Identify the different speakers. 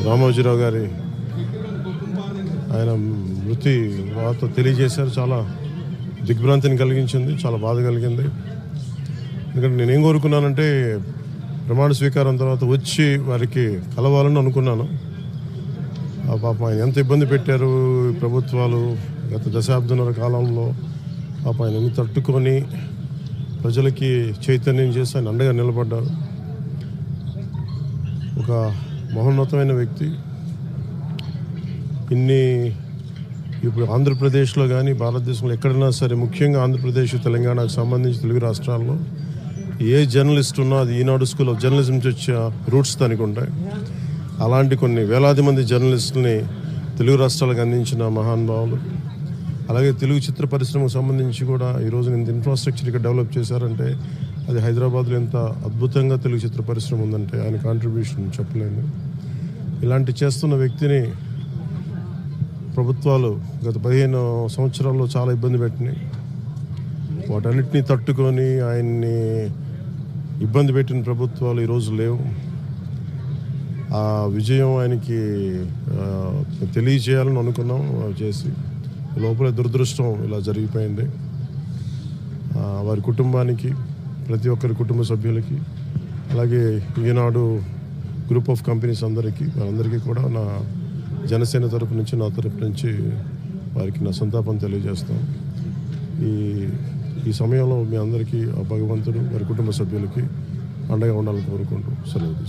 Speaker 1: రామోజీరావు గారి ఆయన మృతి వార్త తెలియజేశారు. చాలా దిగ్భ్రాంతిని కలిగించింది, చాలా బాధ కలిగింది. ఎందుకంటే నేనేం కోరుకున్నానంటే ప్రమాణ స్వీకారం తర్వాత వచ్చి వారికి కలవాలని అనుకున్నాను. పాపం ఆయన ఎంత ఇబ్బంది పెట్టారు ప్రభుత్వాలు గత దశాబ్దన్నర కాలంలో. పాపం ఆయన ఎన్ని తట్టుకొని ప్రజలకి చైతన్యం చేసి ఆయన అండగా నిలబడ్డారు. ఒక మహోన్నతమైన వ్యక్తి. ఇప్పుడు ఆంధ్రప్రదేశ్లో కానీ భారతదేశంలో ఎక్కడైనా సరే, ముఖ్యంగా ఆంధ్రప్రదేశ్ తెలంగాణకు సంబంధించి తెలుగు రాష్ట్రాల్లో ఏ జర్నలిస్ట్ ఉన్నా అది ఈనాడు స్కూల్ ఆఫ్ జర్నలిజం నుంచి వచ్చే రూట్స్ దానికి ఉంటాయి. అలాంటి కొన్ని వేలాది మంది జర్నలిస్టులని తెలుగు రాష్ట్రాలకు అందించిన మహానుభావులు. అలాగే తెలుగు చిత్ర పరిశ్రమకు సంబంధించి కూడా ఈరోజు ఇంత ఇన్ఫ్రాస్ట్రక్చర్ ఇక్కడ డెవలప్ చేశారంటే అది హైదరాబాద్లో ఎంత అద్భుతంగా తెలుగు చిత్ర పరిశ్రమ ఉందంటే ఆయన కాంట్రిబ్యూషన్ చెప్పలేను. ఇలాంటి చేస్తున్న వ్యక్తిని ప్రభుత్వాలు గత 15 సంవత్సరాల్లో చాలా ఇబ్బంది పెట్టినాయి. వాటన్నిటినీ తట్టుకొని ఆయన్ని ఇబ్బంది పెట్టిన ప్రభుత్వాలు ఈరోజు లేవు. ఆ విజయం ఆయనకి తెలియజేయాలని అనుకున్నాం, చేసి లోపల దురదృష్టం ఇలా జరిగిపోయింది. వారి కుటుంబానికి, ప్రతి ఒక్కరి కుటుంబ సభ్యులకి, అలాగే ఈనాడు గ్రూప్ ఆఫ్ కంపెనీస్ వారందరికీ కూడా నా జనసేన తరపు నుంచి, నా తరపు నుంచి వారికి నా సంతాపం తెలియజేస్తాను. ఈ సమయంలో మీ అందరికీ ఆ భగవంతుడు వారి కుటుంబ సభ్యులకి అండగా ఉండాలని కోరుకుంటూ సెలవు.